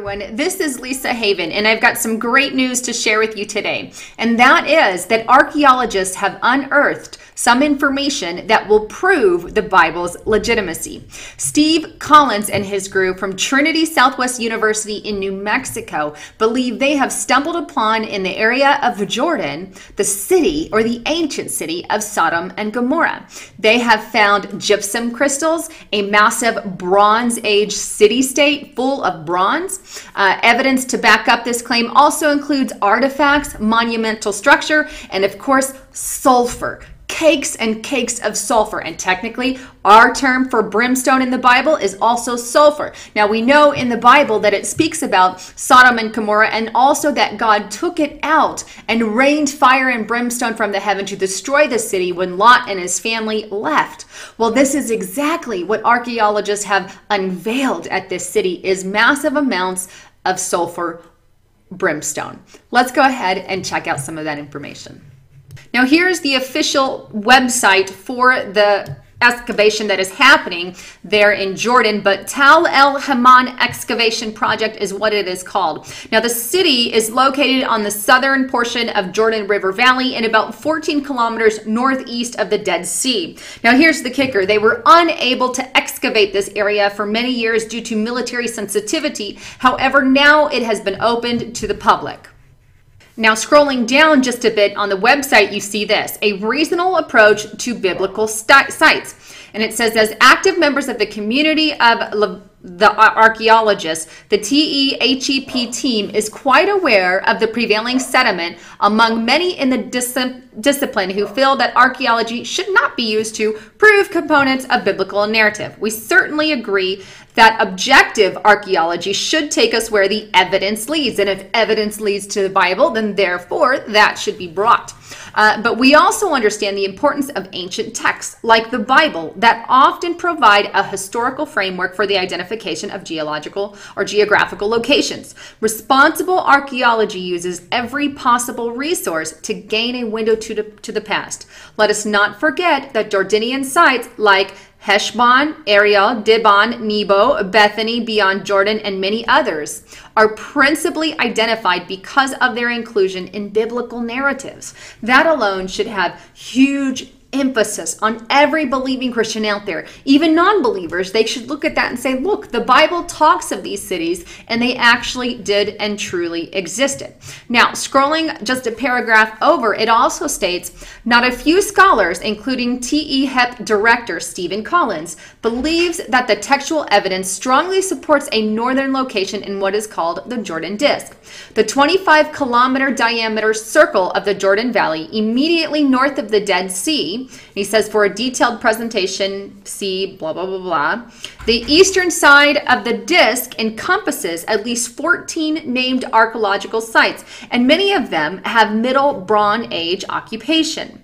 everyone. This is Lisa Haven, and I've got some great news to share with you today. And that is that archaeologists have unearthed some information that will prove the Bible's legitimacy. Steve Collins and his group from Trinity Southwest University in New Mexico believe they have stumbled upon in the area of Jordan the city, or the ancient city, of Sodom and Gomorrah. They have found gypsum crystals, a massive Bronze Age city-state full of bronze. Evidence to back up this claim also includes artifacts, monumental structure, and of course, sulfur. Cakes and cakes of sulfur. And technically, our term for brimstone in the Bible is also sulfur. Now, we know in the Bible that it speaks about Sodom and Gomorrah, and also that God took it out and rained fire and brimstone from the heaven to destroy the city when Lot and his family left. Well, this is exactly what archaeologists have unveiled at this city, is massive amounts of sulfur brimstone. Let's go ahead and check out some of that information. Now, here's the official website for the excavation that is happening there in Jordan, but Tal El Haman excavation project is what it is called. Now, the city is located on the southern portion of Jordan River Valley and about 14 kilometers northeast of the Dead Sea. Now, here's the kicker. They were unable to excavate this area for many years due to military sensitivity. However, now it has been opened to the public. Now, scrolling down just a bit on the website, you see this, a reasonable approach to biblical sites. And it says, as active members of the community of the archaeologists, the TEHEP team is quite aware of the prevailing sentiment among many in the discipline who feel that archaeology should not be used to prove components of biblical narrative. We certainly agree that objective archaeology should take us where the evidence leads. And if evidence leads to the Bible, then therefore that should be brought. But we also understand the importance of ancient texts like the Bible that often provide a historical framework for the identification of geological or geographical locations. Responsible archaeology uses every possible resource to gain a window to the past. Let us not forget that Jordanian sites like Heshbon, Ariel, Dibon, Nebo, Bethany, beyond Jordan, and many others are principally identified because of their inclusion in biblical narratives. That alone should have huge emphasis on every believing Christian out there. Even non-believers, they should look at that and say, look, the Bible talks of these cities and they actually did and truly existed. Now, scrolling just a paragraph over, it also states, not a few scholars, including TEHEP director Stephen Collins, believes that the textual evidence strongly supports a northern location in what is called the Jordan Disk. The 25-kilometer diameter circle of the Jordan Valley immediately north of the Dead Sea. He says, for a detailed presentation, see blah, blah, blah, blah. The eastern side of the disk encompasses at least 14 named archaeological sites, and many of them have Middle Bronze Age occupation.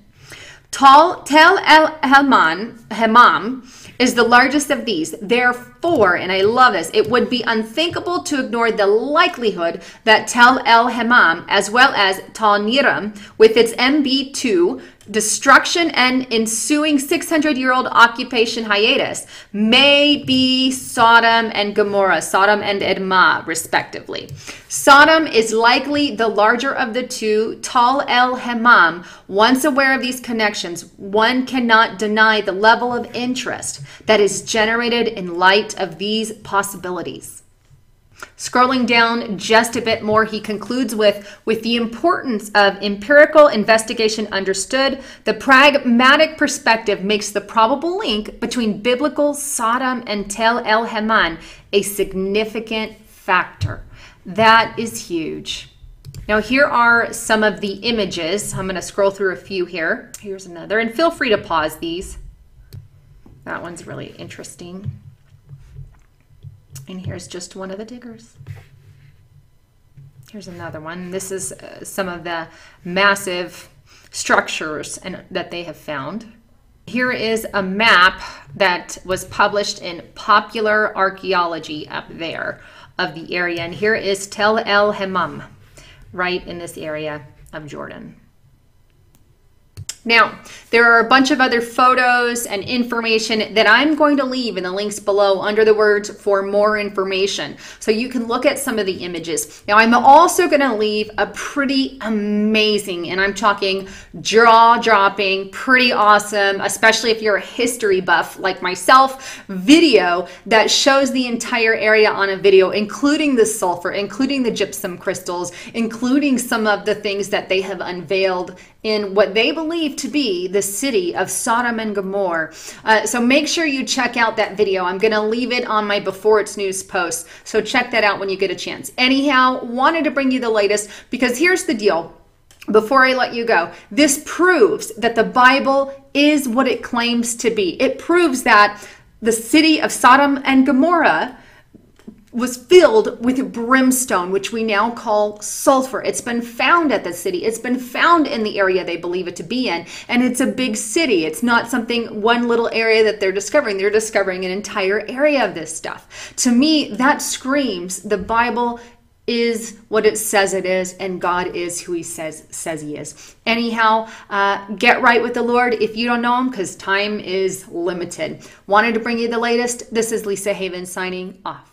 Tel El Hammam is the largest of these. Therefore, and I love this, it would be unthinkable to ignore the likelihood that Tel El Hammam, as well as Tal Niram, with its MB2, destruction and ensuing 600-year-old occupation hiatus, may be Sodom and Gomorrah, Sodom and Edma, respectively. Sodom is likely the larger of the two. Tal El Hammam, once aware of these connections, one cannot deny the level of interest that is generated in light of these possibilities. Scrolling down just a bit more, he concludes with the importance of empirical investigation understood, the pragmatic perspective makes the probable link between biblical Sodom and Tel El Hammam a significant factor. That is huge. Now, here are some of the images. I'm going to scroll through a few here. Here's another, and feel free to pause these. That one's really interesting. And here's just one of the diggers. Here's another one. This is some of the massive structures that they have found. Here is a map that was published in Popular Archaeology up there of the area. And here is Tel El Hammam, right in this area of Jordan. Now, there are a bunch of other photos and information that I'm going to leave in the links below under the words "for more information," so you can look at some of the images. Now, I'm also going to leave a pretty amazing, and I'm talking jaw-dropping, pretty awesome, especially if you're a history buff like myself, video that shows the entire area on a video, including the sulfur, including the gypsum crystals, including some of the things that they have unveiled in what they believe to be the city of Sodom and Gomorrah. So make sure you check out that video. I'm going to leave it on my Before It's News post. So check that out when you get a chance. Anyhow, wanted to bring you the latest because here's the deal. Before I let you go, this proves that the Bible is what it claims to be. It proves that the city of Sodom and Gomorrah was filled with brimstone, which we now call sulfur. It's been found at the city. It's been found in the area they believe it to be in. And it's a big city. It's not something, one little area that they're discovering. They're discovering an entire area of this stuff. To me, that screams the Bible is what it says it is, and God is who he says he is. Anyhow, get right with the Lord if you don't know him, because time is limited. Wanted to bring you the latest. This is Lisa Haven signing off.